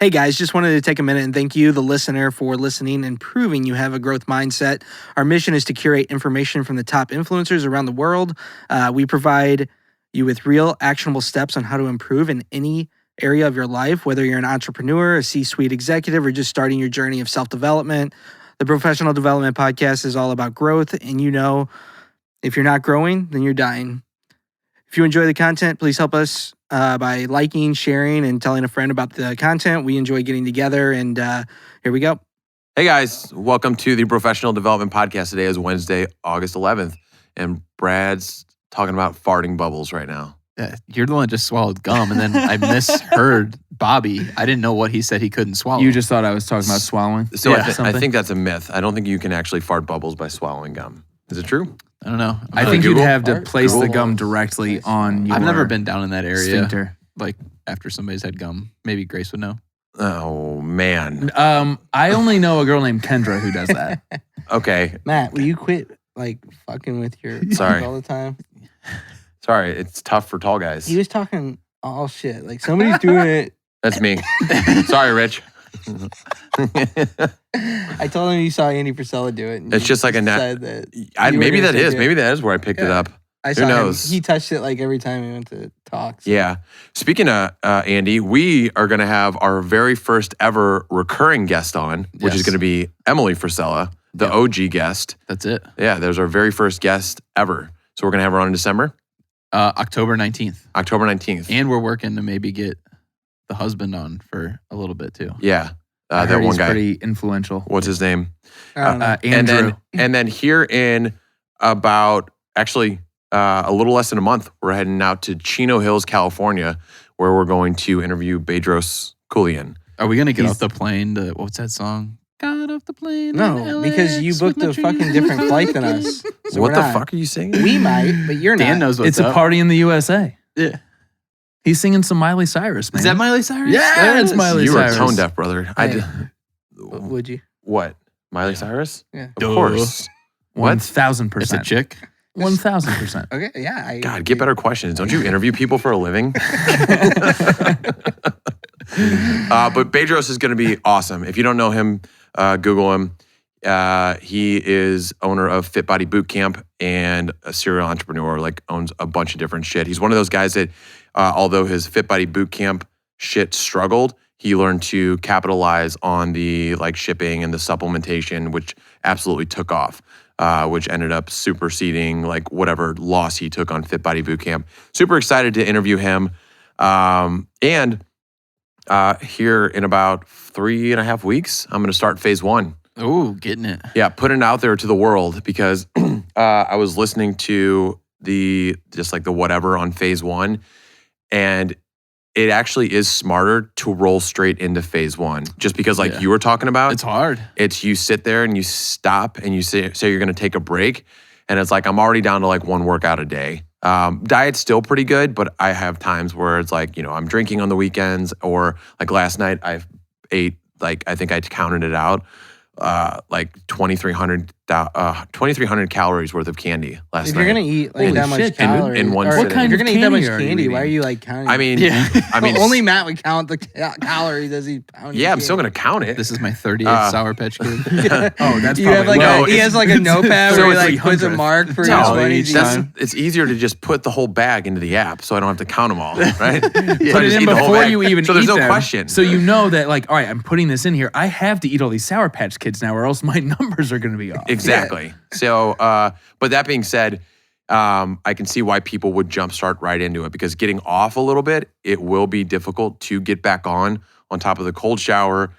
Hey guys, just wanted to take a minute and thank you, the listener, for listening and proving you have a growth mindset. Our mission is to curate information from the top influencers around the world. We provide you with real actionable steps on how to improve in any area of your life, whether you're an entrepreneur, a C-suite executive, or just starting your journey of self-development. The Brofessional Development Podcast is all about growth, and if you're not growing, then you're dying. If you enjoy the content, please help us by liking, sharing, and telling a friend about the content. We enjoy getting together, and here we go. Hey guys, welcome to the Brofessional Development Podcast. Today is Wednesday, August 11th, and Brad's talking about farting bubbles right now. Yeah, you're the one that just swallowed gum, and then I misheard Bobby. I didn't know what he said he couldn't swallow. You just thought I was talking about swallowing? So yeah. I think that's a myth. I don't think you can actually fart bubbles by swallowing gum. Is it true? I don't know. I think you'd have to place the gum directly on your I've never been down in that area. Sphincter. Like after somebody's had gum. Maybe Grace would know. Oh, man. I only know a girl named Kendra who does that. Okay. Matt, will you quit fucking with your Sorry. all the time? Sorry, it's tough for tall guys. He was talking all shit. Like somebody's doing it. That's me. Sorry, Rich. I told him you saw Andy Frisella do it. It's just like a maybe that is where I picked it up. I Who saw knows? him. He touched it like every time he went to talk. So. Yeah. Speaking of Andy, we are going to have our very first ever recurring guest on, which is going to be Emily Frisella, the OG guest. That's it. Yeah, there's our very first guest ever. So we're going to have her on in December? October 19th. October 19th. And we're working to maybe get the husband on for a little bit too. Yeah. I that heard one he's guy. pretty influential. What's his name? Andrew. And then here in about actually a little less than a month, we're heading out to Chino Hills, California, where we're going to interview Bedros Keuilian. Are we going to get off the plane to, what's that song? Got off the plane. No, because you booked a fucking different flight than us. So what the fuck are you singing? We might, but you're not. Dan knows what's It's up. a party in the USA. Yeah. He's singing some Miley Cyrus, man. Is that Miley Cyrus? Yeah, it's Miley You Cyrus. were tone deaf, brother. Would you? What? Miley Cyrus? Yeah. Of course. 1,000%. It's a chick? 1,000%. Okay, yeah. God, get better questions. Don't you interview people for a living? But Bedros is going to be awesome. If you don't know him, Google him. He is owner of Fit Body Boot Camp and a serial entrepreneur, owns a bunch of different shit. He's one of those guys that, although his Fit Body Boot Camp shit struggled, he learned to capitalize on the shipping and the supplementation, which absolutely took off, which ended up superseding whatever loss he took on Fit Body Boot Camp. Super excited to interview him. And here in about 3.5 weeks, I'm going to start phase 1. Oh, getting it. Yeah, putting it out there to the world because I was listening to the whatever on phase 1, and it actually is smarter to roll straight into phase 1. Just because you were talking about. It's hard. It's you sit there and you stop and you say you're going to take a break, and it's I'm already down to one workout a day. Diet's still pretty good, but I have times where it's I'm drinking on the weekends, or last night I ate I think I counted it out. 2,300 calories worth of candy last night. If you're gonna eat that much calories, in one or sitting. if you're gonna eat that much candy, eating? why are you counting? I mean, only Matt would count the calories as he pounds. Yeah, I'm still gonna count it. This is my 30th Sour Patch Kid. Oh, that's you have probably he has a notepad so where he it's puts a mark for each one each time. It's easier to just put the whole bag into the app, so I don't have to count them all, right? Put it in before you even so eat there's no them. question. So you know that all right, I'm putting this in here. I have to eat all these Sour Patch Kids now, or else my numbers are going to be off. Exactly. Yeah. So, but that being said, I can see why people would jumpstart right into it, because getting off a little bit, it will be difficult to get back on top of the cold shower.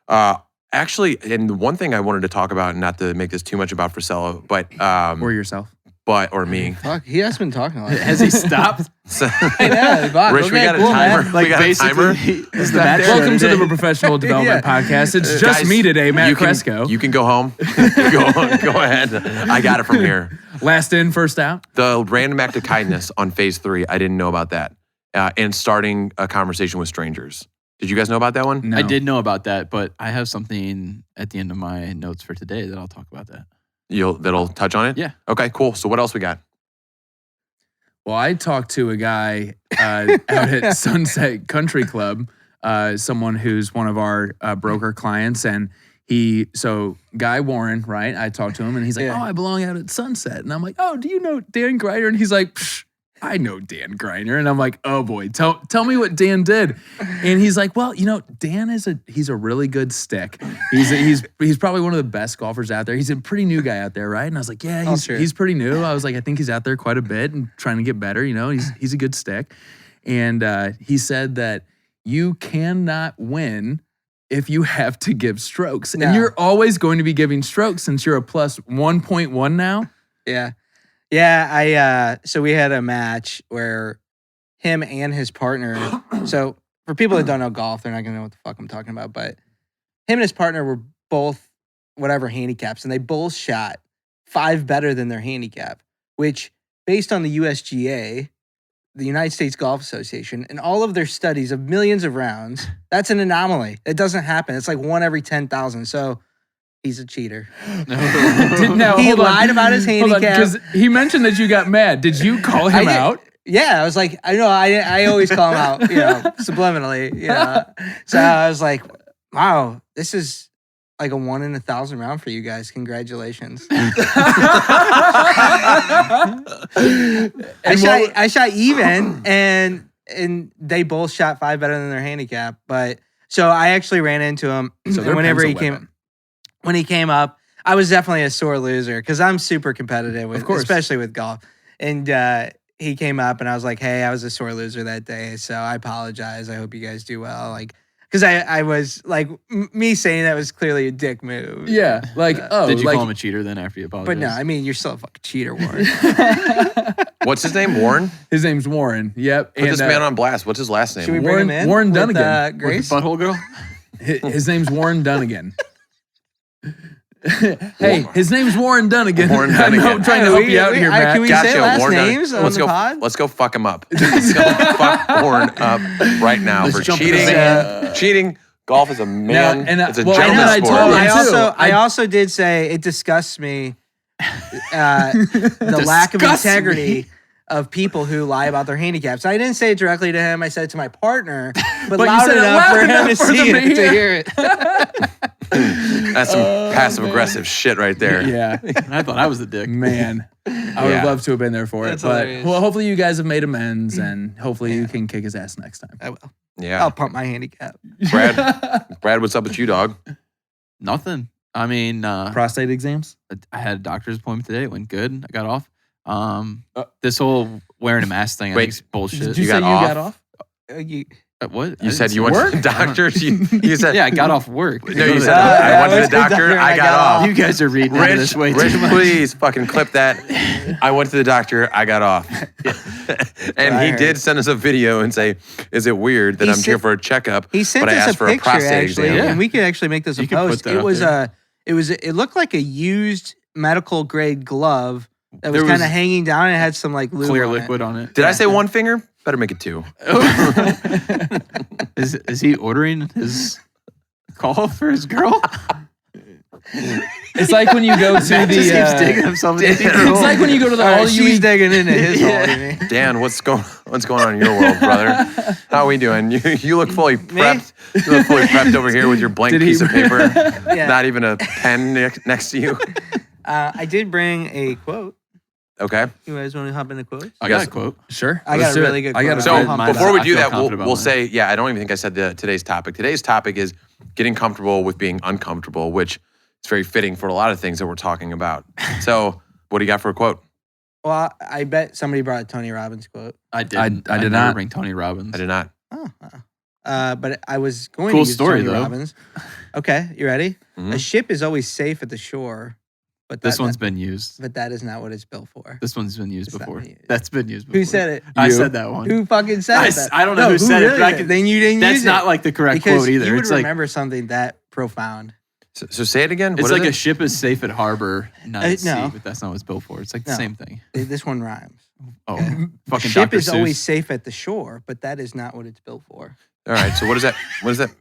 Actually, and the one thing I wanted to talk about, not to make this too much about Frisella, but or yourself. Or me. Fuck, he has been talking a lot. Has he stopped? Rich, we got a timer. We got a timer. Welcome to the Professional Development Podcast. It's just Guys, me today, Matt Cresco. You can go home. Go ahead. I got it from here. Last in, first out. The random act of kindness on phase 3, I didn't know about that. And starting a conversation with strangers. Did you guys know about that one? No. I did know about that, but I have something at the end of my notes for today that I'll talk about that. That'll touch on it? Yeah. Okay, cool. So what else we got? Well, I talked to a guy out at Sunset Country Club someone who's one of our broker clients, and Guy Warren, right? I talked to him, and he's like, "Oh, I belong out at Sunset," and I'm like, "Oh, do you know Dan Greiner?" And he's like, "Psh, I know Dan Greiner," and I'm like, "Oh boy, tell me what Dan did." And he's like, "Well, Dan he's a really good stick. He's probably one of the best golfers out there. He's a pretty new guy out there, right?" And I was like, "Yeah, he's pretty new." I was like, "I think he's out there quite a bit and trying to get better. He's a good stick." And he said that you cannot win if you have to give strokes, and you're always going to be giving strokes since you're a plus 1.1 now. Yeah. Yeah, so we had a match where him and his partner, so for people that don't know golf, they're not going to know what the fuck I'm talking about, but him and his partner were both whatever handicaps, and they both shot 5 better than their handicap, which based on the USGA, the United States Golf Association, and all of their studies of millions of rounds, that's an anomaly. It doesn't happen. It's like 1 every 10,000, so... He's a cheater. He lied about his handicap. Because he mentioned that you got mad. Did you call him out? Yeah, I was like, I always call him out, subliminally, So I was like, wow, this is like a 1 in 1,000 round for you guys. Congratulations. I shot even, and they both shot 5 better than their handicap. But so I actually ran into him. So whenever he came. When he came up, I was definitely a sore loser because I'm super competitive, especially with golf. And he came up, and I was like, "Hey, I was a sore loser that day, so I apologize. I hope you guys do well." Because I was like, me saying that was clearly a dick move. Yeah, did you call him a cheater then after you apologized? But no, I mean, you're still a fucking cheater, Warren. What's his name? Warren? His name's Warren. Yep. Put this man on blast. What's his last name? Should we bring him in? Warren Dunnigan. Grace? With the butthole girl? His name's Warren Dunnigan. Hey, his name's Warren Dunnigan. Warren Dunnigan. I'm trying to help you out here, Matt. Can we say last names on the pod? Let's go fuck him up. Let's go fuck Warren up right now for cheating. Cheating. Golf is a man. It's a gentleman's sport. I also did say it disgusts me the lack of integrity of people who lie about their handicaps. I didn't say it directly to him. I said it to my partner, but loud enough for him to see it, to hear it. That's some passive aggressive shit right there. Yeah. I thought I was the dick. Man, I would have loved to have been there for it. But hopefully you guys have made amends, and hopefully you can kick his ass next time. I will. Yeah. I'll pump my handicap. Brad, what's up with you, dog? Nothing. I mean, prostate exams? I had a doctor's appointment today. It went good. I got off. This whole wearing a mask thing, I think is bullshit. Did you say you got off? What? You said you went to the doctor? You said... Yeah, I got off work. No, you said, I went to the doctor, I got off. You guys are reading into this way Rich, too much. please fucking clip that. I went to the doctor, I got off. And he did send us a video and say, is it weird that I'm here for a checkup, he sent but I us asked a for picture, a prostate actually, exam? and we could actually make this a post. It looked like a used medical grade glove that was kind of hanging down and it had some like clear liquid on it. Did I say 1 finger? Better make it 2. Is he ordering his call for his girl? It's like when you go to the. Keeps digging himself in the it's like when you go to the all you she's digging into his hole. Dan, what's going on in your world, brother? How are we doing? You look fully prepped. You look fully prepped over here with your blank piece of paper. Not even a pen next to you. I did bring a quote. Okay. You guys want to hop into quotes? I got a quote. Sure. I got a really good quote. So before we do that, we'll say, I don't even think I said today's topic. Today's topic is getting comfortable with being uncomfortable, which is very fitting for a lot of things that we're talking about. So what do you got for a quote? Well, I bet somebody brought a Tony Robbins quote. I did. I did not bring Tony Robbins. I did not. Oh. But I was going to use Tony Robbins. Okay, you ready? Mm-hmm. A ship is always safe at the shore. But this one's been used. But that is not what it's built for. This one's been used before. That's been used before. Who said it? I said that one. Who fucking said it? I don't know who said it. But then you didn't use it. That's not like the correct quote either. You would remember something that profound. So say it again. It's like a ship is safe at harbor, not at sea, no. but that's not what it's built for. It's like the same thing. This one rhymes. Oh, okay. Fucking ship Dr. is Seuss. always safe at the shore, but that is not what it's built for. All right. So what does that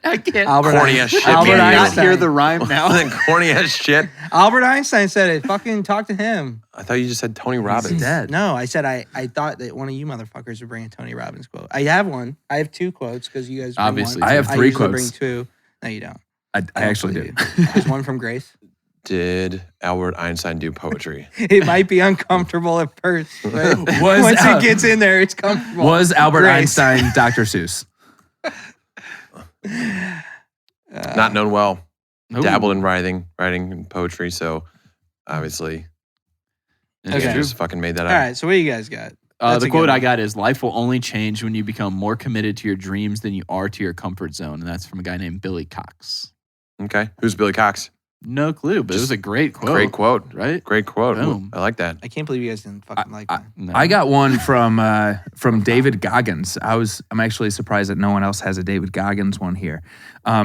I can't. Corny ass shit. Albert man. I Einstein. hear the rhyme now. Corny ass shit. Albert Einstein said it. Fucking talk to him. I thought you just said Tony He's Robbins. dead. No, I said I thought that one of you motherfuckers would bring a Tony Robbins quote. I have one. I have 2 quotes because you guys bring Obviously. one. I have 3 usually quotes. bring 2. No, you don't. I actually do. There's one from Grace. Did Albert Einstein do poetry? It might be uncomfortable at first, but Was, once it gets in there, it's comfortable. Was Albert Grace. Einstein Dr. Seuss? Not known well. Ooh. Dabbled in writing and poetry. So obviously, Okay. just fucking made that All up. right, so what do you guys got? That's The a quote good I one. got is, "Life will only change when you become more committed to your dreams than you are to your comfort zone." And that's from a guy named Billy Cox. Okay. Who's Billy Cox? No clue, but it was a great quote. Great quote. Right? Great quote. Boom. I like that. I can't believe you guys didn't fucking like that. No. I got one from David Goggins. I'm actually surprised that no one else has a David Goggins one here.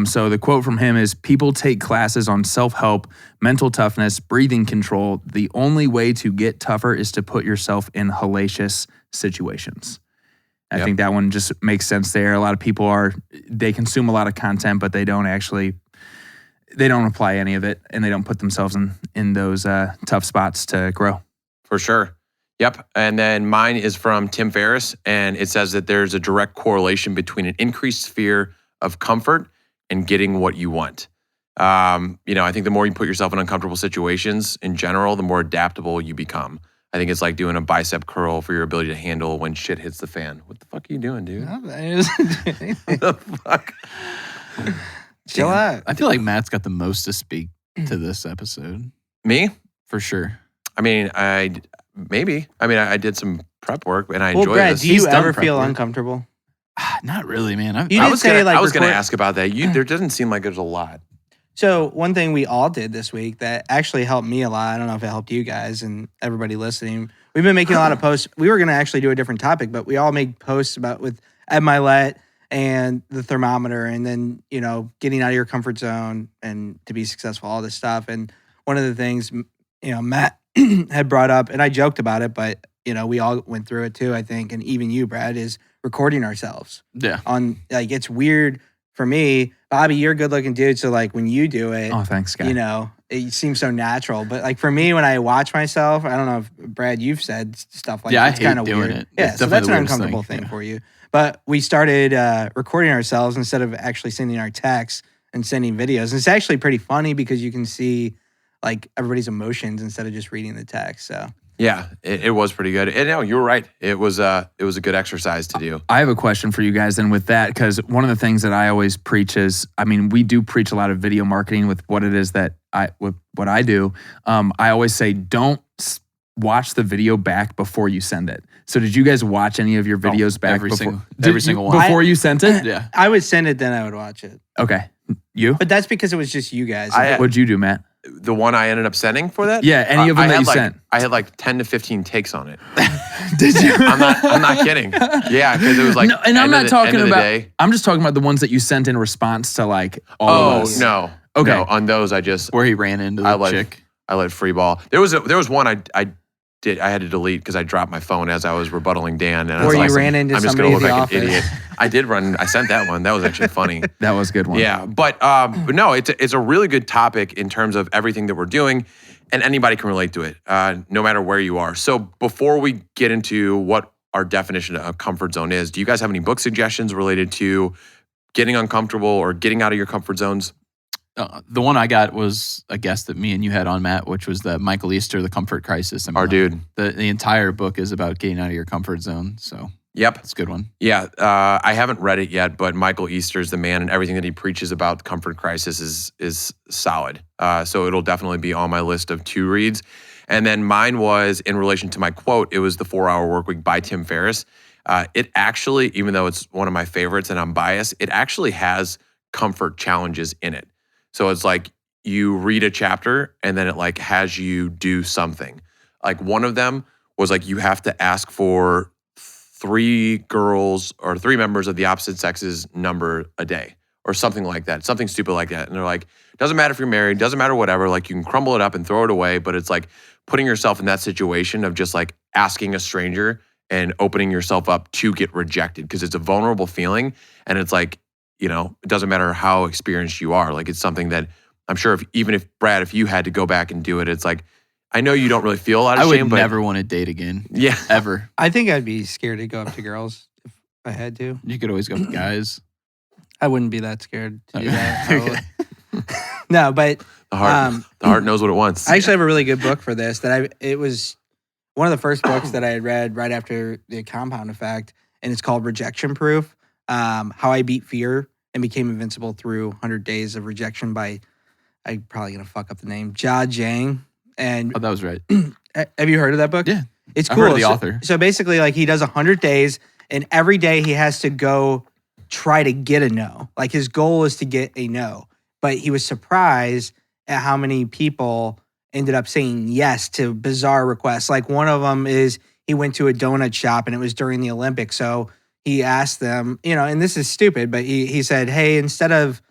So the quote from him is, "People take classes on self-help, mental toughness, breathing control. The only way to get tougher is to put yourself in hellacious situations." I Yep. think that one just makes sense there. A lot of people they consume a lot of content, but they don't apply any of it, and they don't put themselves in those tough spots to grow. For sure. Yep. And then mine is from Tim Ferriss, and it says that there's a direct correlation between an increased fear of comfort and getting what you want. I think the more you put yourself in uncomfortable situations in general, the more adaptable you become. I think it's like doing a bicep curl for your ability to handle when shit hits the fan. What the fuck are you doing, dude? No, it doesn't do anything. What the fuck? Chill out. I feel like Matt's got the most to speak to this episode, Me? for sure. I mean, I did some prep work and I Well, enjoy Brad, this. do you He's done ever prep feel work. uncomfortable? Not really, man. You I did was say, gonna, like, gonna record- ask about that. There doesn't seem like there's a lot. So one thing we all did this week that actually helped me a lot, I don't know if it helped you guys and everybody listening. We've been making a lot of posts. We were going to actually do a different topic, but we all made posts with Ed Milet and the thermometer and then, getting out of your comfort zone and to be successful, all this stuff. And one of the things, Matt had brought up, and I joked about it, but, we all went through it too, I think. And even you, Brad, is recording ourselves Yeah. on, it's weird for me. Bobby, you're a good looking dude. So when you do it, Oh, thanks, guy. it seems so natural. But for me, when I watch myself, I don't know if Brad, you've said stuff like Yeah, I it's hate kind of doing weird. it. Yeah, It's so definitely that's the an weirdest uncomfortable thing, thing yeah. for you. But we started recording ourselves instead of actually sending our texts and sending videos. And it's actually pretty funny because you can see everybody's emotions instead of just reading the text. So Yeah, it was pretty good. And no, you were right. It was a good exercise to do. I have a question for you guys then with that, because one of the things that I always preach is, we do preach a lot of video marketing with what it is that what I do. I always say, don't watch the video back before you send it. So did you guys watch any of your videos back every before? single one. Before you sent it? Yeah. I would send it, then I would watch it. Okay. You? But that's because it was just you guys. What'd you do, Matt? The one I ended up sending for that? Yeah, any of them that you sent. I had 10 to 15 takes on it. Did you? I'm not kidding. Yeah, because it was No, and I'm not talking end of the about. day. I'm just talking about the ones that you sent in response to all of us. No. Okay. No, on those I just Where he ran into I the let chick. I let free ball. There was one I had to delete because I dropped my phone as I was rebuttaling Dan. And I Or was you like, ran into I'm just somebody gonna at look the like an office. idiot. I did run. I sent that one. That was actually funny. That was a good one. Yeah, but no, it's a really good topic in terms of everything that we're doing, and anybody can relate to it, no matter where you are. So before we get into what our definition of comfort zone is, do you guys have any book suggestions related to getting uncomfortable or getting out of your comfort zones? The one I got was a guest that me and you had on, Matt, which was the Michael Easter, The Comfort Crisis. Our dude. The entire book is about getting out of your comfort zone. So Yep. it's a good one. Yeah, I haven't read it yet, but Michael Easter's the man, and everything that he preaches about the comfort crisis is solid. So it'll definitely be on my list of 2 reads. And then mine was, in relation to my quote, it was The 4-Hour Workweek by Tim Ferriss. It actually, even though it's one of my favorites and I'm biased, it actually has comfort challenges in it. So it's you read a chapter and then it has you do something. One of them was you have to ask for 3 girls or 3 members of the opposite sex's number a day or something like that, something stupid like that. And they're doesn't matter if you're married, doesn't matter whatever, you can crumble it up and throw it away, but it's putting yourself in that situation of just asking a stranger and opening yourself up to get rejected because it's a vulnerable feeling. And it's you know, it doesn't matter how experienced you are. Like, it's something that I'm sure if Brad, if you had to go back and do it, it's like, I know you don't really feel a lot of I shame, would but never want to date again. yeah. Ever. I think I'd be scared to go up to girls if I had to. You could always go with guys. I wouldn't be that scared to do Okay. that. I would. No, but The heart knows what it wants. I actually have a really good book for this. It was one of the first books that I had read right after the Compound Effect, and it's called Rejection Proof: How I Beat Fear and Became Invincible Through 100 Days of Rejection by, I'm probably gonna fuck up the name, Jia Zhang. And Oh, that was right. have you heard of that book? Yeah. It's I've cool. heard of the author. So basically, like, he does 100 days, and every day he has to go try to get a no. Like, his goal is to get a no, but he was surprised at how many people ended up saying yes to bizarre requests. Like, one of them is he went to a donut shop, and it was during the Olympics, so he asked them, you know, and this is stupid, but he said, hey, instead of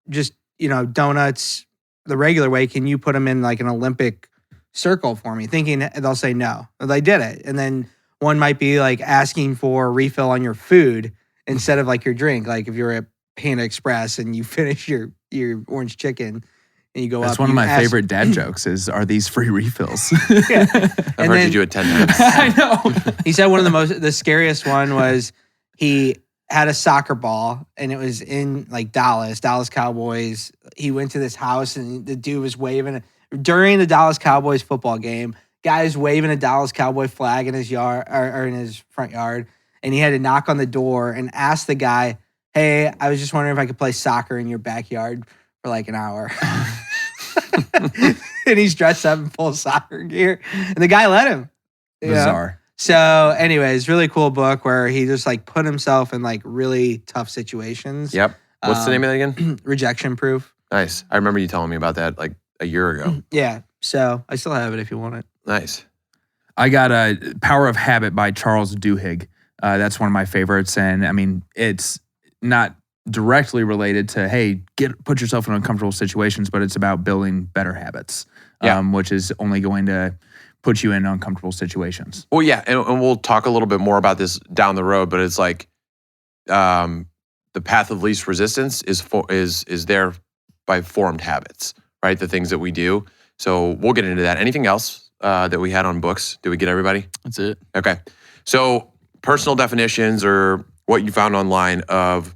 just, you know, donuts the regular way, can you put them in like an Olympic circle for me? Thinking they'll say no. But they did it. And then one might be like asking for a refill on your food instead of like your drink. Like if you're at Panda Express and you finish your orange chicken and you go That's up. one of you my ask- favorite dad jokes are these free refills? Yeah. I've And heard then- you do it 10 times. I know. He said one of the scariest one was he had a soccer ball and it was in like Dallas Cowboys. He went to this house and the dude was waving during the Dallas Cowboys football game. Guy was waving a Dallas Cowboy flag in his yard or in his front yard. And he had to knock on the door and ask the guy, hey, I was just wondering if I could play soccer in your backyard for like an hour. And he's dressed up in full soccer gear. And the guy let him. you know? Bizarre. So anyways, really cool book where he just like put himself in like really tough situations. Yep. What's the name of that again? Rejection Proof. Nice. I remember you telling me about that like a year ago. Yeah. So I still have it if you want it. Nice. I got a Power of Habit by Charles Duhigg. That's one of my favorites. And I mean, it's not directly related to, hey, put yourself in uncomfortable situations, but it's about building better habits, which is only going to put you in uncomfortable situations. Well, yeah, and we'll talk a little bit more about this down the road, but it's like the path of least resistance is there by formed habits, right? The things that we do. So we'll get into that. Anything else that we had on books? Did we get everybody? That's it. Okay. So personal definitions or what you found online of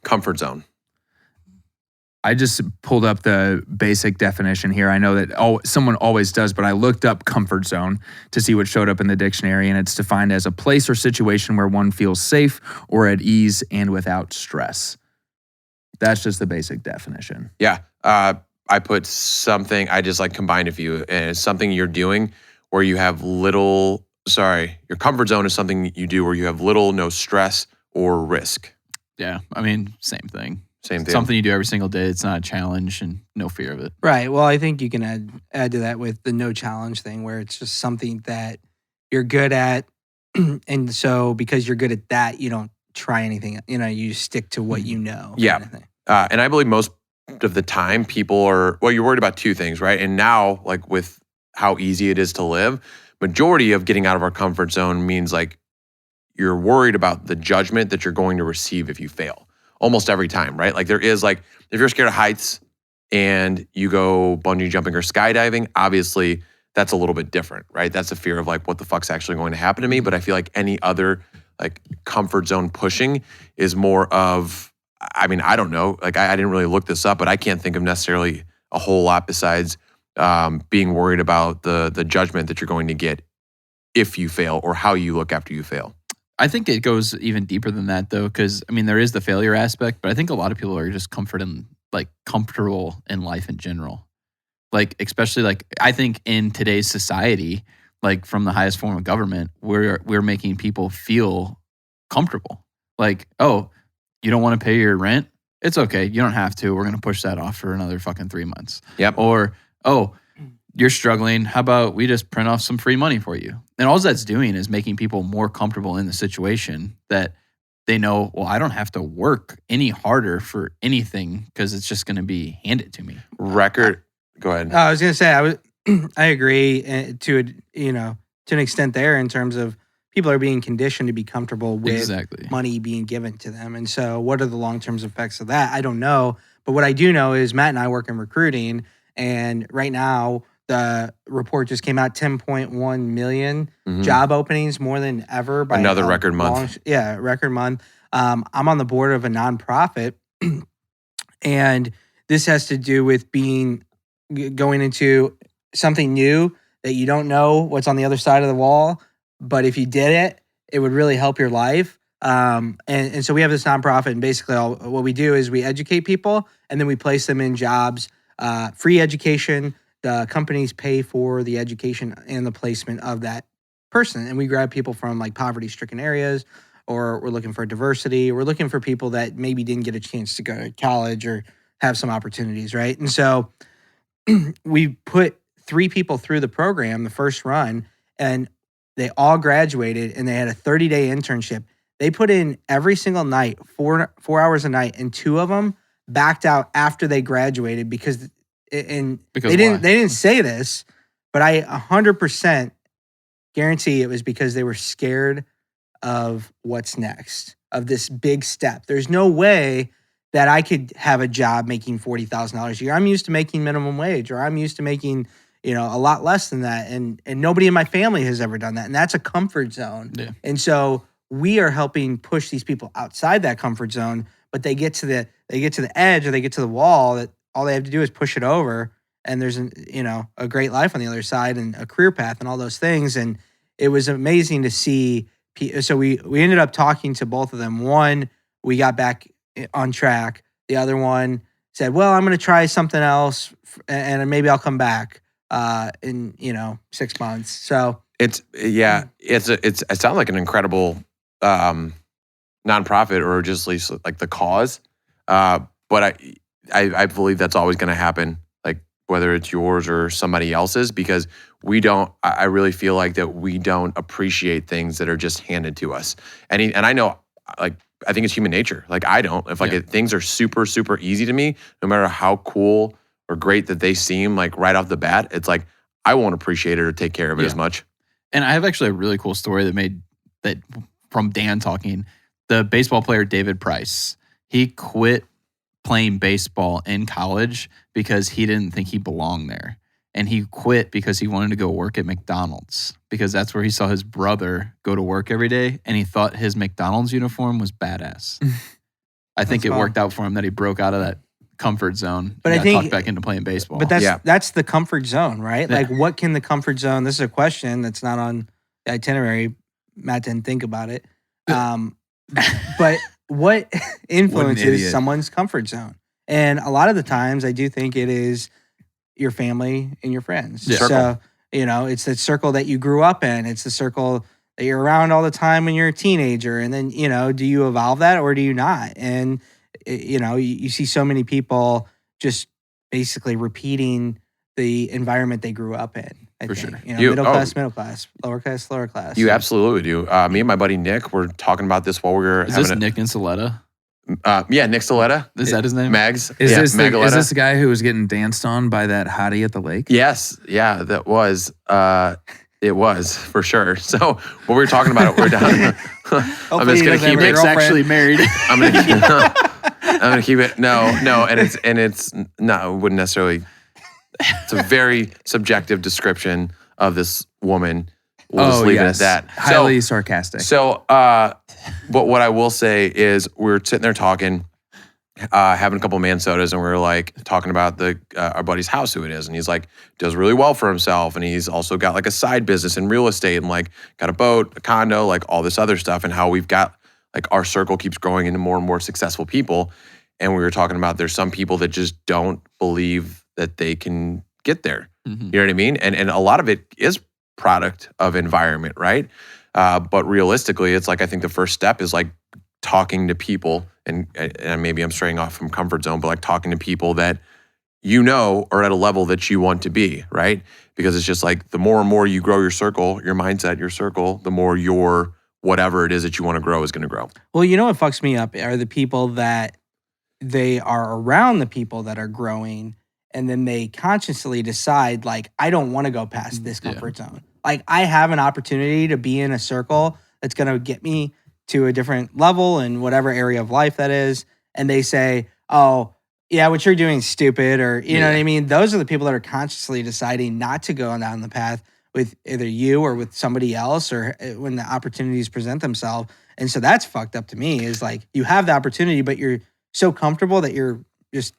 comfort zone. I just pulled up the basic definition here. I know that someone always does, but I looked up comfort zone to see what showed up in the dictionary, and it's defined as a place or situation where one feels safe or at ease and without stress. That's just the basic definition. Yeah. I put something, I just like combined a few, and it's something you're doing where you have your comfort zone is something you do where you have little, no stress or risk. Yeah. I mean, same thing. Same thing. Something you do every single day. It's not a challenge and no fear of it. Right. Well, I think you can add to that with the no challenge thing where it's just something that you're good at. And so because you're good at that, you don't try anything. You know, you stick to what you know. Yeah. Kind of thing. And I believe most of the time people you're worried about two things, right? And now, like with how easy it is to live, majority of getting out of our comfort zone means like you're worried about the judgment that you're going to receive if you fail. Almost every time, right? Like there is like, if you're scared of heights and you go bungee jumping or skydiving, obviously that's a little bit different, right? That's a fear of like, what the fuck's actually going to happen to me? But I feel like any other like comfort zone pushing is more of, I mean, I don't know. Like I didn't really look this up, but I can't think of necessarily a whole lot besides being worried about the judgment that you're going to get if you fail or how you look after you fail. I think it goes even deeper than that though, because I mean, there is the failure aspect, but I think a lot of people are just comfortable in life in general. Like, especially like, I think in today's society, like from the highest form of government, we're making people feel comfortable. Like, oh, you don't want to pay your rent? It's okay. You don't have to. We're going to push that off for another fucking 3 months. Yep. Or, oh, you're struggling. How about we just print off some free money for you? And all that's doing is making people more comfortable in the situation that they know, well, I don't have to work any harder for anything because it's just going to be handed to me. Go ahead. I was going to say, I agree to an extent there in terms of people are being conditioned to be comfortable with Exactly. money being given to them. And so what are the long-term effects of that? I don't know. But what I do know is Matt and I work in recruiting, and right now the report just came out, 10.1 million job openings, more than ever. By Another record month. Record month. I'm on the board of a nonprofit, and this has to do with going into something new that you don't know what's on the other side of the wall. But if you did it, it would really help your life. And so we have this nonprofit, and basically what we do is we educate people, and then we place them in jobs, free education. The companies pay for the education and the placement of that person. And we grab people from like poverty-stricken areas, or we're looking for diversity. We're looking for people that maybe didn't get a chance to go to college or have some opportunities, right? And so we put 3 people through the program, the first run, and they all graduated, and they had a 30-day internship. They put in every single night, 4 hours a night, and 2 of them backed out after they graduated because they didn't say this, but I 100% guarantee it was because they were scared of what's next, of this big step. There's no way that I could have a job making $40,000 a year. I'm used to making minimum wage, or I'm used to making, a lot less than that. And nobody in my family has ever done that. And that's a comfort zone. Yeah. And so we are helping push these people outside that comfort zone, but they get to the edge, or they get to the wall that all they have to do is push it over. And there's a great life on the other side, and a career path, and all those things. And it was amazing to see. So we ended up talking to both of them. One, we got back on track. The other one said, well, I'm going to try something else, and maybe I'll come back in 6 months. So it sounds like an incredible nonprofit, or just at least like the cause. But I believe that's always going to happen, like whether it's yours or somebody else's, because I really feel like that we don't appreciate things that are just handed to us. And I know, like, I think it's human nature. Like, I don't. If things are super, super easy to me, no matter how cool or great that they seem, like right off the bat, it's like I won't appreciate it or take care of it as much. And I have actually a really cool story that from Dan talking. The baseball player David Price, he quit playing baseball in college because he didn't think he belonged there. And he quit because he wanted to go work at McDonald's, because that's where he saw his brother go to work every day, and he thought his McDonald's uniform was badass. I think it worked out for him that he broke out of that comfort zone, but and I think talked back into playing baseball. But that's the comfort zone, right? Yeah. Like, what can the comfort zone? This is a question that's not on the itinerary. Matt didn't think about it. But what influences someone's comfort zone? And a lot of the times, I do think it is your family and your friends. Yeah. So, it's the circle that you grew up in. It's the circle that you're around all the time when you're a teenager. And then, do you evolve that or do you not? And, you see so many people just basically repeating the environment they grew up in. I think. Sure. Middle class, lower class. You absolutely do. Me and my buddy Nick were talking about this while we were Is this Nick Insoletta? Nick Soletta. Is that his name? Mags. Is this the guy who was getting danced on by that hottie at the lake? Yes. Yeah, that was. It was, for sure. So what we were talking about, we're down. I'm just going to keep it. Nick's actually married. I'm going to keep it. No. And it's no, it wouldn't necessarily. It's a very subjective description of this woman. We'll just leave it at that. Highly sarcastic. So, but what I will say is we're sitting there talking, having a couple of man sodas, and we're like talking about our buddy's house, who it is. And he's like, does really well for himself. And he's also got like a side business in real estate, and like got a boat, a condo, like all this other stuff, and how we've got like our circle keeps growing into more and more successful people. And we were talking about there's some people that just don't believe that they can get there. Mm-hmm. You know what I mean? And a lot of it is product of environment, right? But realistically, it's like, I think the first step is like talking to people, and maybe I'm straying off from comfort zone, but like talking to people that are at a level that you want to be, right? Because it's just like the more and more you grow your circle, your mindset, your circle, the more your whatever it is that you want to grow is going to grow. Well, what fucks me up are the people that they are around the people that are growing, and then they consciously decide, like, I don't want to go past this comfort zone. like I have an opportunity to be in a circle that's going to get me to a different level in whatever area of life that is. And they say, oh, yeah, what you're doing is stupid, or you know what I mean? Those are the people that are consciously deciding not to go down the path with either you or with somebody else, or when the opportunities present themselves. And so that's fucked up to me, is like you have the opportunity, but you're so comfortable that you're just,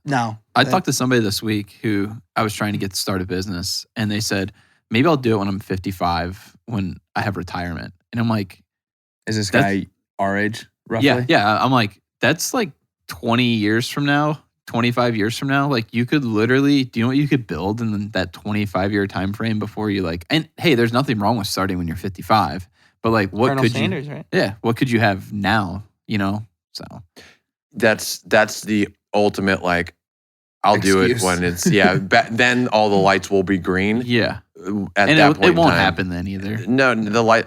no. I talked to somebody this week who I was trying to get to start a business, and they said, maybe I'll do it when I'm 55, when I have retirement. And I'm like, is this guy our age, roughly? Yeah. I'm like, that's like 20 years from now, 25 years from now. Like you could literally, do you know what you could build in that 25-year time frame before you like, and hey, there's nothing wrong with starting when you're 55, but like what Colonel could Sanders, you, right? Yeah, what could you have now, you know? So That's the ultimate, like, I'll do it Excuse. when it's, then all the lights will be green. yeah. At And that point it won't in time. happen then either. No,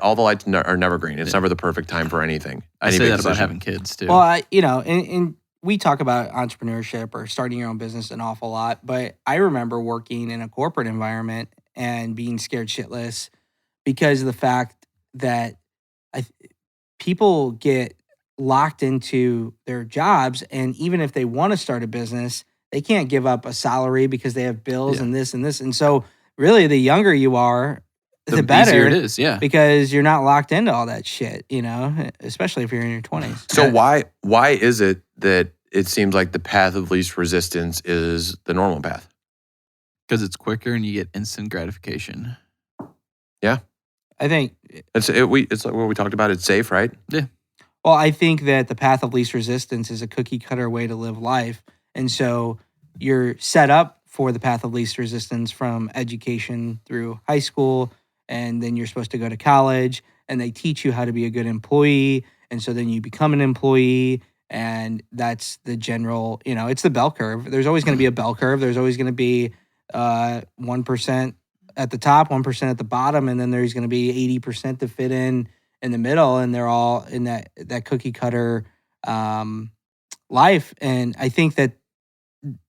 all the lights are never green. It's never the perfect time for anything. I Any say big that about decision. having kids too. Well, and we talk about entrepreneurship or starting your own business an awful lot, but I remember working in a corporate environment and being scared shitless because of the fact that people get locked into their jobs, and even if they want to start a business, they can't give up a salary because they have bills and this and this. And so really the younger you are, the better easier it is, yeah. because you're not locked into all that shit, you know, especially if you're in your 20s. So why is it that it seems like the path of least resistance is the normal path? Because it's quicker and you get instant gratification. Yeah. I think It's like what we talked about. It's safe, right? Yeah. Well, I think that the path of least resistance is a cookie cutter way to live life. And so you're set up for the path of least resistance from education through high school. And then you're supposed to go to college, and they teach you how to be a good employee. And so then you become an employee, and that's the general, you know, it's the bell curve. There's always going to be a bell curve. There's always going to be 1% at the top, 1% at the bottom. And then there's going to be 80% to fit in the middle, and they're all in that cookie cutter life. And I think that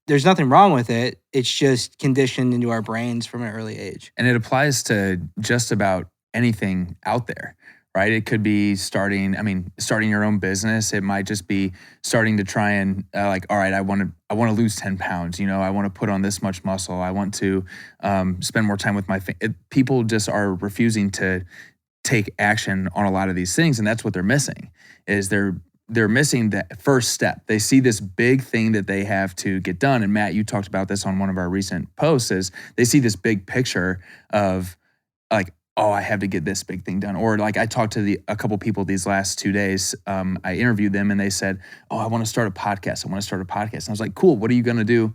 there's nothing wrong with it. It's just conditioned into our brains from an early age. And it applies to just about anything out there, right? It could be starting your own business. It might just be starting to try and all right, I want to lose 10 pounds. You know, I want to put on this much muscle. I want to spend more time with my family. People just are refusing to take action on a lot of these things. And that's what they're missing, is they're missing the first step. They see this big thing that they have to get done. And Matt, you talked about this on one of our recent posts, is they see this big picture of like, oh, I have to get this big thing done. Or like I talked to a couple people these last 2 days. I interviewed them and they said, oh, I want to start a podcast. And I was like, cool, what are you going to do?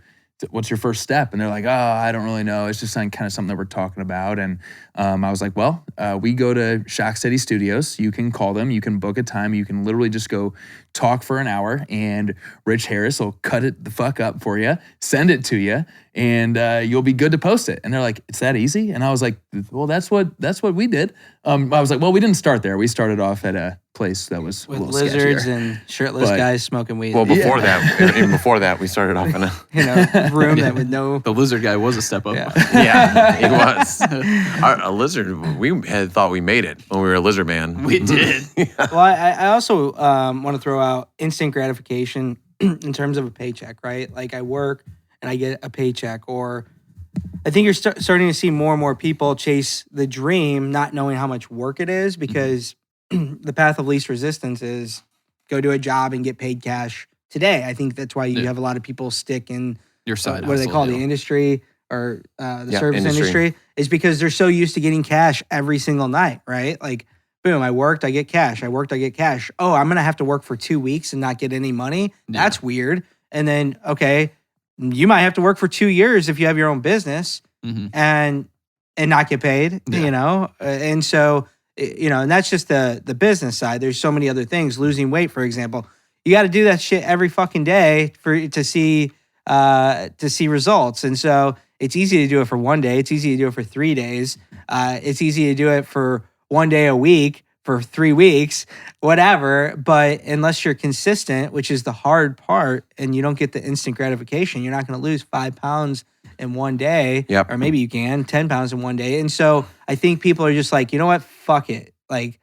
What's your first step? And they're like, oh, I don't really know. It's just kind of something that we're talking about. And I was like, well, we go to Shock City Studios. You can call them. You can book a time. You can literally just go talk for an hour, and Rich Harris will cut it the fuck up for you, send it to you, and you'll be good to post it. And they're like, it's that easy? And I was like, well, that's what we did. I was like, well, we didn't start there. We started off at a place that was With a little lizards sketchier. and shirtless guys smoking weed. Well, before that, even before that, we started off in a room that with no. The lizard guy was a step up. yeah, it was a lizard. We had thought we made it when we were a lizard man. We did. Well, I also want to throw out instant gratification in terms of a paycheck, right? Like I work and I get a paycheck, or I think you're starting to see more and more people chase the dream, not knowing how much work it is, because the path of least resistance is go do a job and get paid cash today. I think that's why you have a lot of people stick in Your side what do they hustle call it? deal. The industry or the service industry. industry, is because they're so used to getting cash every single night, right? Like, boom, I worked, I get cash. I worked, I get cash. Oh, I'm going to have to work for 2 weeks and not get any money. Yeah. That's weird. And then, okay, you might have to work for 2 years if you have your own business Mhm. and not get paid, Yeah. you know? And so, you know, and that's just the business side. There's so many other things. Losing weight, for example. You got to do that shit every fucking day to see results. And so it's easy to do it for 1 day. It's easy to do it for 3 days. It's easy to do it for 1 day a week, for 3 weeks, whatever. But unless you're consistent, which is the hard part, and you don't get the instant gratification, you're not going to lose 5 pounds in one day, Yep. or maybe you can 10 pounds in one day. And so I think people are just like, you know what? Fuck it. Like,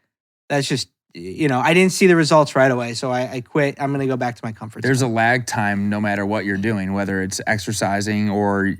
that's just, I didn't see the results right away. So I quit. I'm going to go back to my comfort zone. There's a lag time no matter what you're doing, whether it's exercising or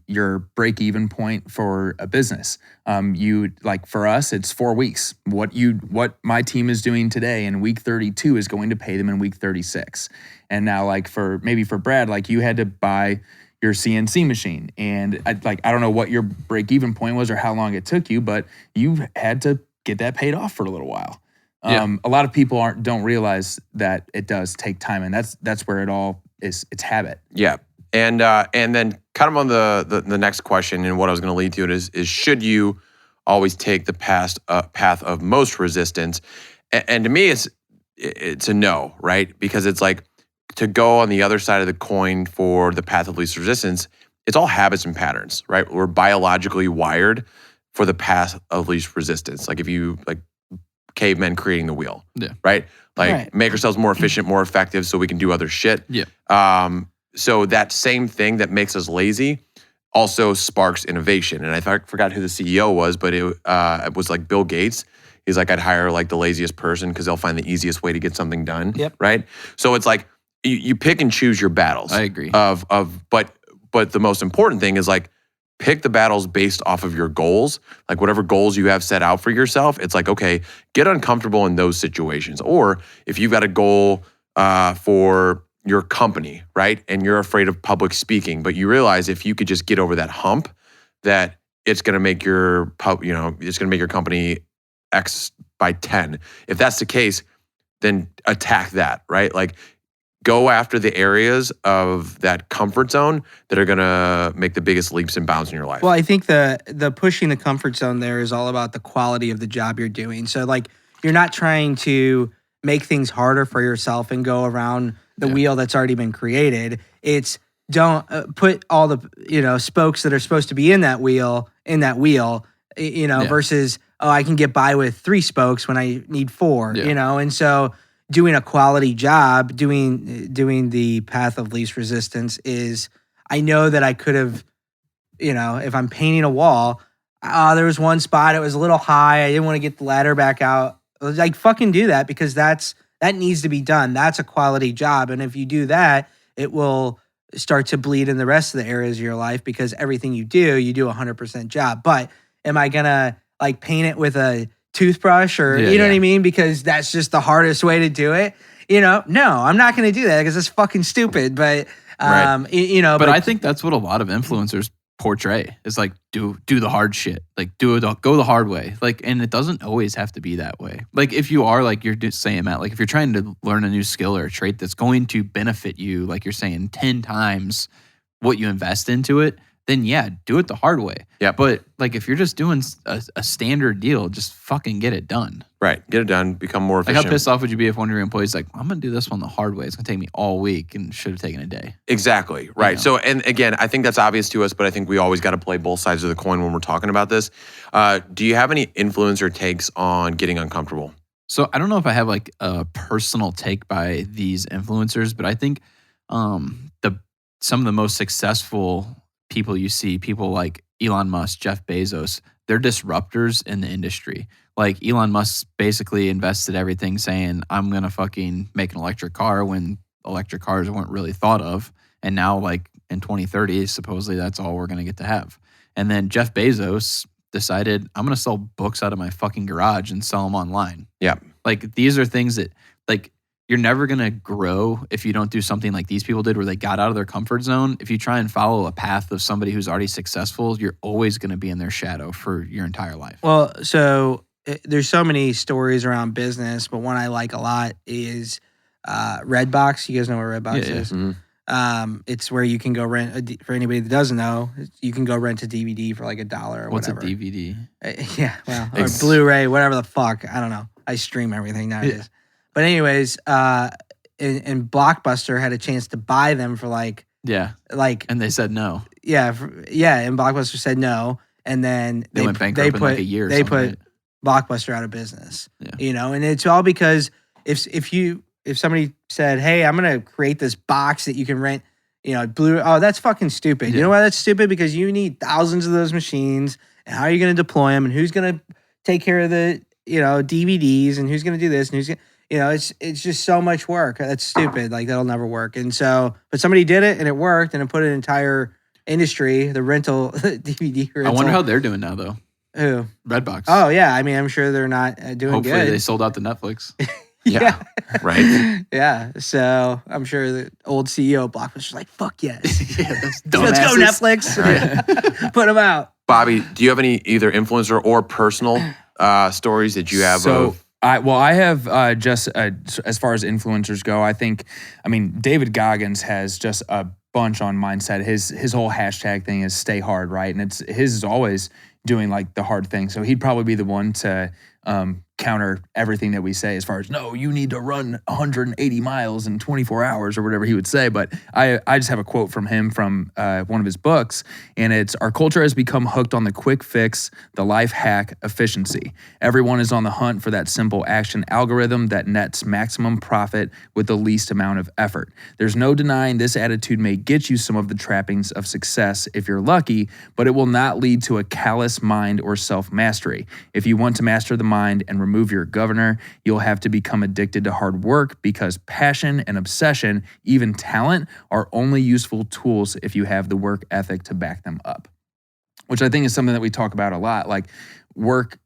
your break-even point for a business. For us, it's 4 weeks. What my team is doing today in week 32 is going to pay them in week 36. And now, for Brad, you had to buy your CNC machine, and I don't know what your break-even point was or how long it took you, but you had to get that paid off for a little while. Yeah. A lot of people don't realize that it does take time, and that's where it all is. It's habit. Yeah. And then kind of on the next question, and what I was going to lead to it is should you always take the path of most resistance? And to me, it's a no, right? Because it's like, to go on the other side of the coin for the path of least resistance, it's all habits and patterns, right? We're biologically wired for the path of least resistance. Like if you cavemen creating the wheel, right? Make ourselves more efficient, more effective, so we can do other shit. Yeah. So that same thing that makes us lazy also sparks innovation. And I forgot who the CEO was, but it was like Bill Gates. He's like, I'd hire the laziest person because they'll find the easiest way to get something done. Yep. Right. So it's like you pick and choose your battles. I agree. But the most important thing is pick the battles based off of your goals. Whatever goals you have set out for yourself, it's okay, get uncomfortable in those situations. Or if you've got a goal for your company, right? And you're afraid of public speaking, but you realize if you could just get over that hump, that it's going to make your company X by 10. If that's the case, then attack that, right? Go after the areas of that comfort zone that are going to make the biggest leaps and bounds in your life. Well, I think the pushing the comfort zone there is all about the quality of the job you're doing. So you're not trying to make things harder for yourself and go around the wheel that's already been created. It's don't put all the spokes that are supposed to be in that wheel, versus, I can get by with 3 spokes when I need 4, and so doing a quality job, doing the path of least resistance is, I know that I could have, if I'm painting a wall, there was one spot, it was a little high, I didn't want to get the ladder back out. Fucking do that, because that needs to be done. That's a quality job. And if you do that, it will start to bleed in the rest of the areas of your life, because everything you do a 100% job. But am I going to paint it with a toothbrush or, what I mean? Because that's just the hardest way to do it. No, I'm not going to do that because it's fucking stupid. But, right. But I think that's what a lot of influencers portray is do the hard shit, go the hard way. And it doesn't always have to be that way. If you are, you're just saying, Matt, if you're trying to learn a new skill or a trait that's going to benefit you, you're saying 10 times what you invest into it, then do it the hard way. Yeah. But if you're just doing a standard deal, just fucking get it done. Right. Get it done. Become more efficient. How pissed off would you be if one of your employees I'm going to do this one the hard way. It's going to take me all week and should have taken a day. Exactly. Right. So, and again, I think that's obvious to us, but I think we always got to play both sides of the coin when we're talking about this. Do you have any influencer takes on getting uncomfortable? So I don't know if I have a personal take by these influencers, but I think some of the most successful people you see, people like Elon Musk, Jeff Bezos, they're disruptors in the industry. Elon Musk basically invested everything saying, I'm going to fucking make an electric car when electric cars weren't really thought of. And now in 2030, supposedly that's all we're going to get to have. And then Jeff Bezos decided, I'm going to sell books out of my fucking garage and sell them online. Yeah. These are things that you're never going to grow if you don't do something like these people did where they got out of their comfort zone. If you try and follow a path of somebody who's already successful, you're always going to be in their shadow for your entire life. Well, so there's so many stories around business, but one I like a lot is Redbox. You guys know what Redbox is? Mm-hmm. It's where you can go rent, for anybody that doesn't know, you can go rent a DVD for $1 or What's whatever. a DVD? Or Blu-ray, whatever the fuck. I don't know. I stream everything nowadays. Yeah. But anyways, and Blockbuster had a chance to buy them for and they said no. And Blockbuster said no, and then they went bankrupt in a year. They put Blockbuster out of business. Yeah. And it's all because if somebody said, hey, I'm gonna create this box that you can rent, that's fucking stupid. You know why that's stupid? Because you need thousands of those machines, and how are you going to deploy them, and who's going to take care of the, DVDs, and who's going to do this, and who's going to, it's just so much work. That's stupid. Like, that'll never work. And so, but somebody did it, and it worked, and it put an entire industry, the rental, DVD rental. I wonder how they're doing now, though. Who? Redbox. Oh, yeah. I mean, I'm sure they're not doing Hopefully good. they sold out to Netflix. Yeah. Right. Yeah. So I'm sure the old CEO of Blockbuster's like, fuck yes. Let's go, Netflix. Right. Put them out. Bobby, do you have any either influencer or personal stories that you have? I have just as far as influencers go, I mean, David Goggins has just a bunch on mindset. His whole hashtag thing is stay hard, right? And his is always doing like the hard thing. So he'd probably be the one to counter everything that we say as far as, no, you need to run 180 miles in 24 hours or whatever he would say. But I just have a quote from him from one of his books, and it's, our culture has become hooked on the quick fix, the life hack, efficiency. Everyone is on the hunt for that simple action algorithm that nets maximum profit with the least amount of effort. There's no denying this attitude may get you some of the trappings of success if you're lucky, but it will not lead to a callous mind or self-mastery. If you want to master the mind and remove your governor, you'll have to become addicted to hard work, because passion and obsession, even talent, are only useful tools if you have the work ethic to back them up. Which I think is something that we talk about a lot. Like, work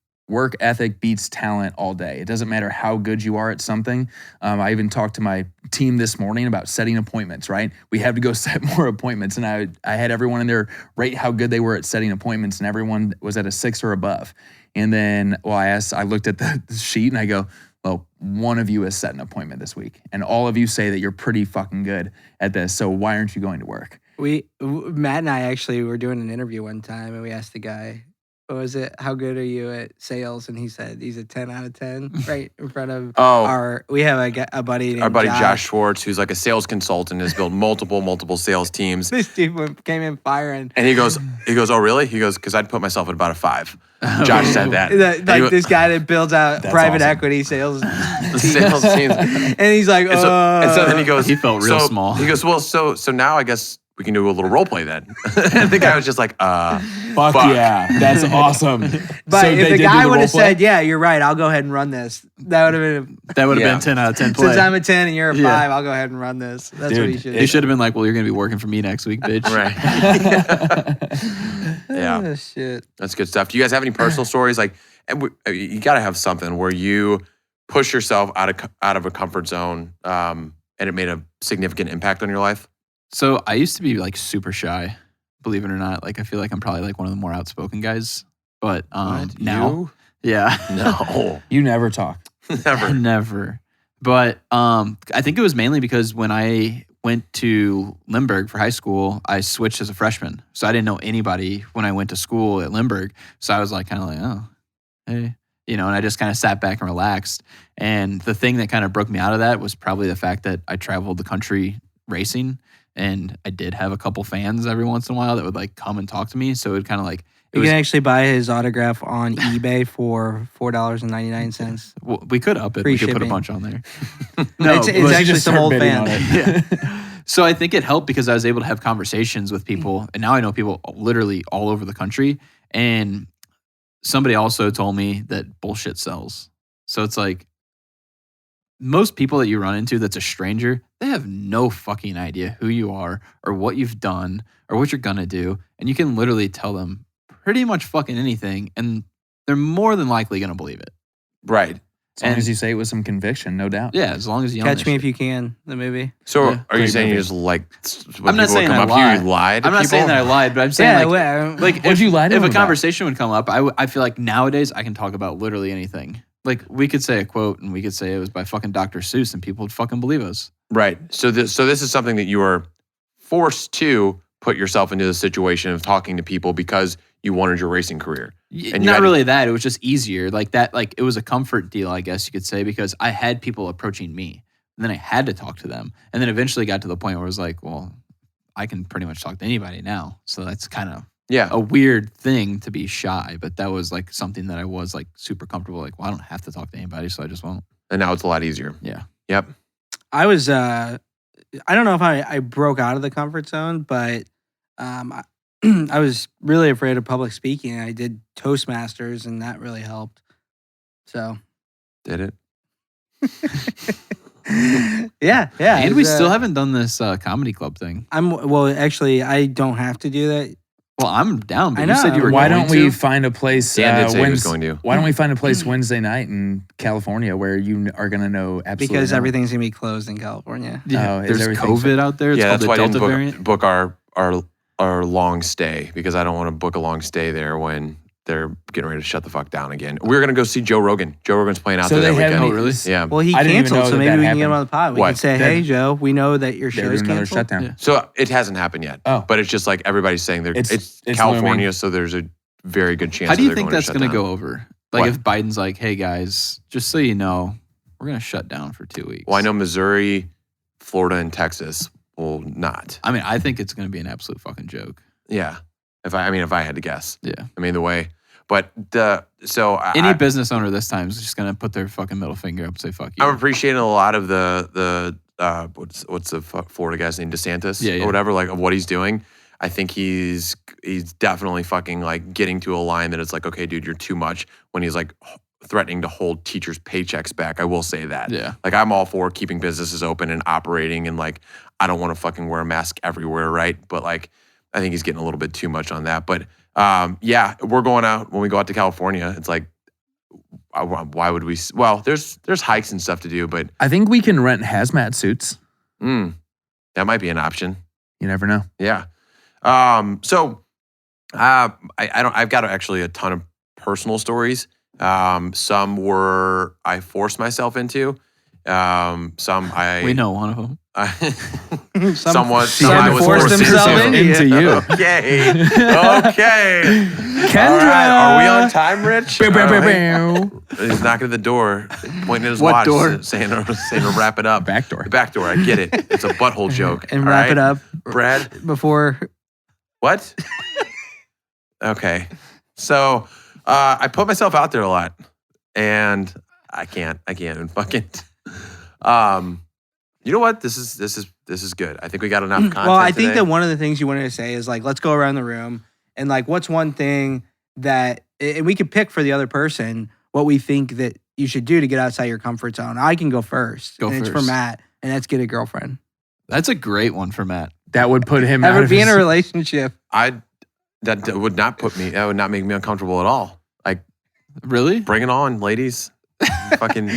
ethic beats talent all day. It doesn't matter how good you are at something. I even talked to my team this morning about setting appointments, right? We have to go set more appointments. And I had everyone in there rate how good they were at setting appointments, and everyone was at a 6 or above. And then, I looked at the sheet and I go, well, one of you has set an appointment this week, and all of you say that you're pretty fucking good at this. So why aren't you going to work? Matt and I actually were doing an interview one time, and we asked the guy, what was it? How good are you at sales? And he said he's a 10 out of 10 right in front of we have a buddy named our buddy Josh Schwartz, who's like a sales consultant, has built multiple sales teams. This dude came in firing. And he goes, oh, really? He goes, because I'd put myself at about a 5. Josh said that. This guy that builds out private equity sales teams. And he's like, and so then he goes, he felt real small. He goes, well, so now I guess we can do a little role play then. And the guy was just like, fuck yeah, that's awesome. But so if the guy would have said, yeah, you're right, I'll go ahead and run this, that would have been 10 out of 10 play. Since I'm a 10 and you're a 5, I'll go ahead and run this. That's what he should have. He should have been like, well, you're going to be working for me next week, bitch. Right. Yeah. Oh, shit. That's good stuff. Do you guys have any personal stories? Like, you got to have something where you push yourself out of a comfort zone, and it made a significant impact on your life? So I used to be like super shy, believe it or not. Like, I feel like I'm probably like one of the more outspoken guys. But now, yeah, no, you never talk, never. But I think it was mainly because when I went to Lindbergh for high school, I switched as a freshman, so I didn't know anybody when I went to school at Lindbergh. So I was like, kind of like, oh, hey, and I just kind of sat back and relaxed. And the thing that kind of broke me out of that was probably the fact that I traveled the country racing. And I did have a couple fans every once in a while that would like come and talk to me. So it kind of like you can actually buy his autograph on eBay for $4.99. Well, we could up it. Free we could shipping. put a bunch on there. No, it's actually some old fan. Yeah. So I think it helped because I was able to have conversations with people, and now I know people literally all over the country. And somebody also told me that bullshit sells. So it's like, most people that you run into that's a stranger, they have no fucking idea who you are or what you've done or what you're going to do. And you can literally tell them pretty much fucking anything, and they're more than likely going to believe it. Right. As long as you say it with some conviction, no doubt. Yeah, as long as you Catch Me If You Can, the movie. So are you saying you just like, I'm not saying I lied. You lied. I'm not saying that I lied, but I'm saying if you lied to if him a conversation would come up, I feel like nowadays I can talk about literally anything. Like, we could say a quote and we could say it was by fucking Dr. Seuss and people would fucking believe us. Right. So this is something that you are forced to put yourself into the situation of talking to people because you wanted your racing career. And not really that. It was just easier. Like that, like it was a comfort deal, I guess you could say, because I had people approaching me. And then I had to talk to them. And then eventually got to the point where it was like, well, I can pretty much talk to anybody now. So that's kind of a weird thing to be shy. But that was like something that I was like super comfortable. Like, well, I don't have to talk to anybody, so I just won't. And now it's a lot easier. Yeah. Yep. I was I don't know if I broke out of the comfort zone, but I was really afraid of public speaking. I did Toastmasters, and that really helped. So, Did it? yeah. And we still haven't done this comedy club thing. Actually, I don't have to do that. Well, I'm down. But I you said know. you were Why going don't we to? find a place? Dan did say he was going to. Why don't we find a place Wednesday night in California where you are going to know absolutely Because no- everything's gonna be closed in California. Yeah, Oh, is there's everything- COVID out there. It's Yeah, called that's the why I Delta didn't variant. book our long stay because I don't want to book a long stay there when they're getting ready to shut the fuck down again. We're gonna go see Joe Rogan. Joe Rogan's playing out So there they that have weekend. Oh, really? Yeah. Well, he I didn't even canceled, know so that maybe we that can get him on the pod. We What? can say, "Hey, Joe, we know that your They're show's doing another canceled." shutdown. Yeah. So it hasn't happened yet. Oh. But it's just like everybody's saying it's California, looming. so there's a very good chance. How do you they're think going that's to going to shut down. go over? Like What? if Biden's like, hey guys, just so you know, we're going to shut down for 2 weeks. Well, I know Missouri, Florida, and Texas will not. I mean, I think it's going to be an absolute fucking joke. Yeah. If I had to guess. Yeah. I mean, the way. But Any business owner this time is just going to put their fucking middle finger up and say, fuck you. I'm appreciating a lot of the what's the Florida guy's name, DeSantis Yeah. or whatever, like of what he's doing. I think he's definitely fucking like getting to a line that it's like, okay, dude, you're too much when he's like threatening to hold teachers' paychecks back. I will say that. Yeah. Like I'm all for keeping businesses open and operating and like I don't want to fucking wear a mask everywhere, right? But like I think he's getting a little bit too much on that. But yeah, we're going out when we go out to California. It's like, why would we? Well, there's hikes and stuff to do, but I think we can rent hazmat suits. that might be an option. You never know. Yeah. So I've got actually a ton of personal stories. Some were I forced myself into. Some I we know one of them. Someone Some I was forced forced himself into. into you. Okay. Okay. Kendra. All right. Are we on time, Rich? Bow, bow, All bow, right. bow. He's knocking at the door, pointing at his What watch, door? saying to wrap it up. Back door. The back door. I get it. It's a butthole joke. And all wrap right? it up Brad. before. What? Okay. So I put myself out there a lot, and I can't fucking. You know what? This is good. I think we got enough content. Well, I think today. that one of the things you wanted to say is like, let's go around the room and like, what's one thing that, and we could pick for the other person what we think that you should do to get outside your comfort zone. I can go first. Go and It's for first. Matt, and that's get a girlfriend. That's a great one for Matt. That would put him out Ever of be in his- a relationship? that would not make me uncomfortable at all. Like, Really? bring it on, ladies. Fucking,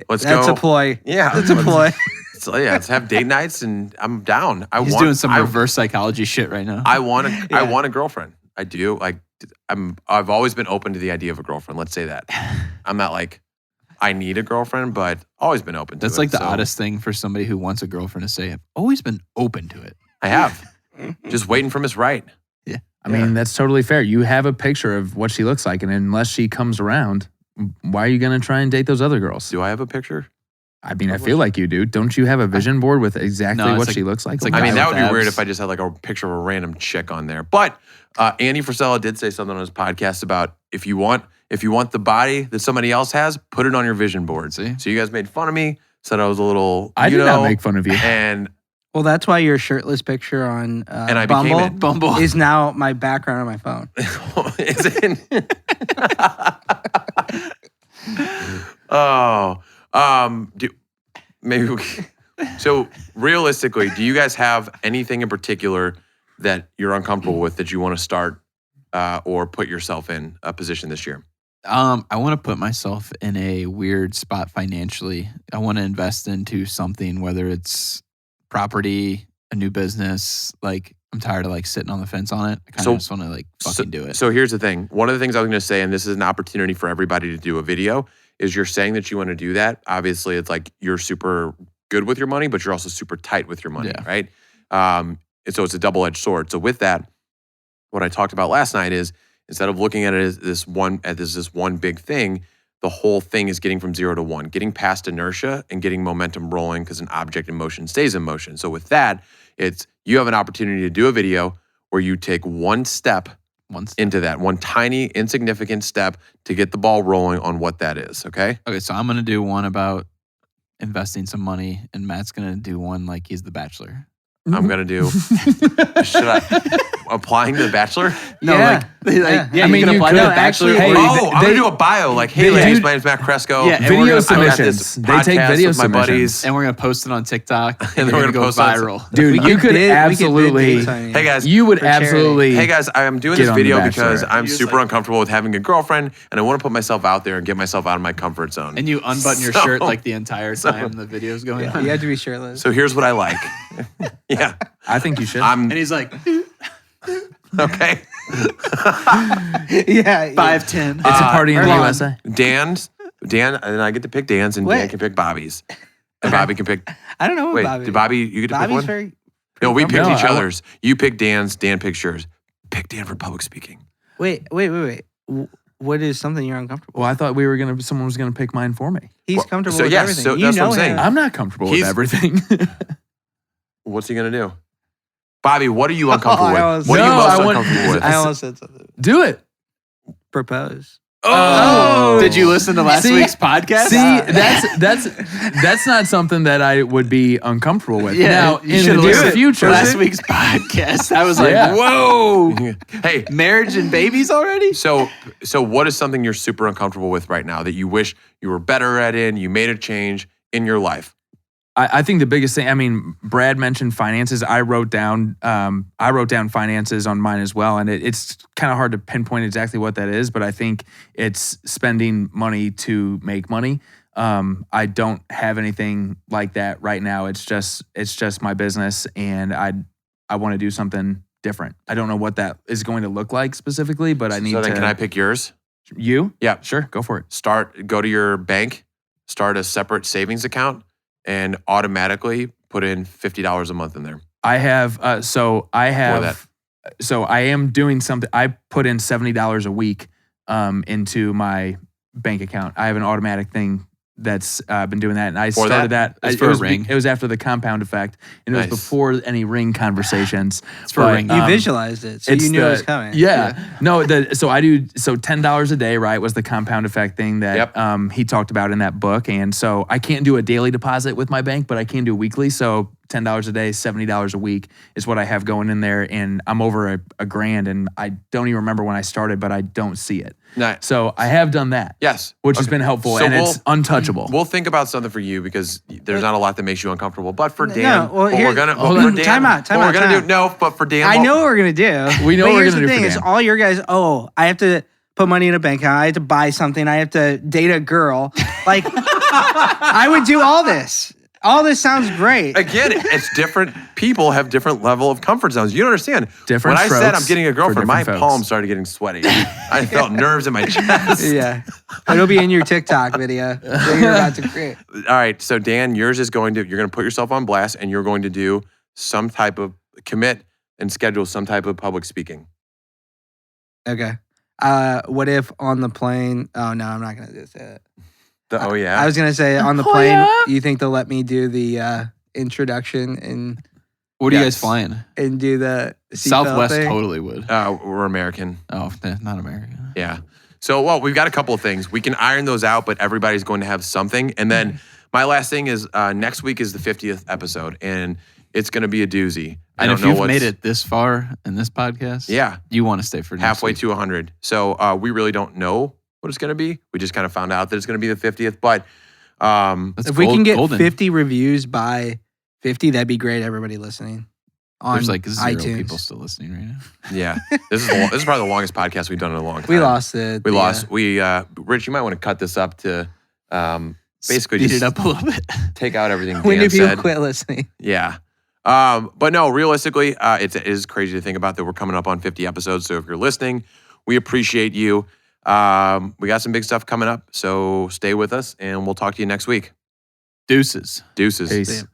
let's That's go. a ploy. Yeah, That's a ploy. So yeah, let's have date nights, and I'm down. He's doing some reverse psychology shit right now. I want a girlfriend. I do. Like, I've always been open to the idea of a girlfriend. Let's say that. I'm not like I need a girlfriend, but always been open to it. That's like the So oddest thing for somebody who wants a girlfriend to say. I've always been open to it. I have. Just waiting for Miss Right. I mean, that's totally fair. You have a picture of what she looks like, and unless she comes around, why are you going to try and date those other girls? Do I have a picture? I mean, I feel like you do. Don't you have a vision board with exactly No, it's what like- she looks like? it's like I guy mean, that would with be weird abs. if I just had like a picture of a random chick on there. But Andy Frisella did say something on his podcast about if you want the body that somebody else has, put it on your vision board. See? So you guys made fun of me, said I was a little. I did not make fun of you. And Well, that's why your shirtless picture on And I became Bumble, it. Bumble. is now my background on my phone. is it? So realistically, do you guys have anything in particular that you're uncomfortable with that you want to start or put yourself in a position this year? I want to put myself in a weird spot financially. I want to invest into something, whether it's property, a new business. Like, I'm tired of like sitting on the fence on it. I kind So- of just want to like fucking do it. So here's the thing. One of the things I was going to say, and this is an opportunity for everybody to do a video, is you're saying that you want to do that. Obviously, it's like you're super good with your money, but you're also super tight with your money, Yeah. right? And so it's a double-edged sword. So with that, what I talked about last night is instead of looking at it as this one big thing, the whole thing is getting from 0 to 1, getting past inertia and getting momentum rolling because an object in motion stays in motion. So with that, it's you have an opportunity to do a video where you take one step Once. into that, one tiny, insignificant step to get the ball rolling on what that is, okay? Okay, so I'm gonna do one about investing some money, and Matt's gonna do one like he's the Bachelor. I'm gonna do. Should I applying to The Bachelor? No, Yeah. yeah. I mean, you can you apply could- to the Bachelor. actually- Hey, I'm gonna do a bio like, hey, they- ladies, dude, my name's Matt Cresco. Yeah, and Video we're gonna- I've got submissions. this They take podcast video with my submissions. buddies. and we're gonna post it on TikTok, And then we're gonna go post it on- viral. Dude, you could absolutely. Hey guys, You would For charity. absolutely. Hey guys, I'm doing Get this on The video Bachelor. because I'm You just super like- uncomfortable with having a girlfriend, and I want to put myself out there and get myself out of my comfort zone. And you unbutton your So- shirt like the entire time the video's going on. You have to be shirtless. So here's what I like. Yeah, I think you should. And he's like okay. yeah. 5'10". It's a party in the Hold on. USA. Dan, and I get to pick Dan's, and Dan Wait. can pick Bobby's. And Bobby can pick. I don't know what Wait, Bobby. did Bobby? You get to pick Bobby's one? very. No, we picked No, each I wa- other's. You pick Dan's. Dan picks yours. Pick Dan for public speaking. Wait. What is something you're uncomfortable? Well, I thought someone was gonna pick mine for me. He's Well, comfortable so with yes, everything. so You that's what know I'm saying. him. I'm not comfortable with He's- everything. What's he gonna do? Bobby, what are you uncomfortable I with? almost- What are you No, most I want- uncomfortable with? I almost said something. Do it. Propose. Oh! Did you listen to last See- week's podcast? See, that's not something that I would be uncomfortable with. Yeah, Now, you in should've the near listened to future, last week's podcast. I was like, Yeah. whoa, Hey, marriage and babies already? so what is something you're super uncomfortable with right now that you wish you were better at you made a change in your life? I think the biggest thing. I mean, Brad mentioned finances. I wrote down finances on mine as well, and it's kind of hard to pinpoint exactly what that is. But I think it's spending money to make money. I don't have anything like that right now. It's just my business, and I want to do something different. I don't know what that is going to look like specifically, but I need So then to. can I pick yours? You? Yeah. Sure. Go for it. Go to your bank, start a separate savings account, and automatically put in $50 a month in there. I have. that. So I am doing something. I put in $70 a week into my bank account. I have an automatic thing that's been doing that, and I For started that. It's for a ring. It was after the compound effect, and it Nice. was before any ring conversations. It's for a ring. You visualized it, so it's you knew it the- was coming. Yeah. No, so I do $10 a day, right? Was the compound effect thing that Yep. he talked about in that book. And so I can't do a daily deposit with my bank, but I can do weekly. So $10 a day, $70 a week is what I have going in there. And I'm over a grand, and I don't even remember when I started, but I don't see it. Nice. So I have done that. Yes. Which has Okay. been helpful, So and it's untouchable. We'll think about something for you because there's not a lot that makes you uncomfortable. But for Dan, No, well, what here- we're gonna hold what on. for Dan, Time out, what we're gonna time do. out. No, but for Dan, I know what we're gonna do. We know but what we're here's gonna the do for thing: is Dan. all your guys. Oh, I have to put money in a bank account. I have to buy something. I have to date a girl. Like I would do all this. All this sounds great. Again, it's different. People have different level of comfort zones. You don't understand. Different When I said strokes I'm getting a for girlfriend, my different folks. palms started getting sweaty. I felt nerves in my chest. Yeah, it'll be in your TikTok video that you're about to create. All right, so Dan, you're going to put yourself on blast, and you're going to do some type of commit and schedule some type of public speaking. Okay. What if on the plane? Oh no, I'm not gonna do that. Oh yeah. I was gonna say on the Oh, plane. yeah? You think they'll let me do the introduction What are you Yes. guys flying? and do the seatbelt Southwest thing? totally would. We're American. Oh, not American. Yeah. So, well, we've got a couple of things. We can iron those out, but everybody's going to have something. And then my last thing is next week is the 50th episode, and it's going to be a doozy. I And don't if know you've what's made it this far in this podcast, Yeah, you want to stay for next halfway week. to 100. So we really don't know what it's going to be. We just kind of found out that it's going to be the 50th. But That's If we can get golden. 50 reviews by 50, that'd be great. Everybody listening on There's like 0 iTunes. people still listening right now. yeah, this is probably the longest podcast we've done in a long time. We lost it. We lost. Rich, you might want to cut this up to basically Speed just it up a little bit. take out everything When Dan do people said. quit listening? Yeah. But no, realistically, it is crazy to think about that we're coming up on 50 episodes. So if you're listening, we appreciate you. We got some big stuff coming up. So stay with us and we'll talk to you next week. Deuces. Deuces. Peace. Damn.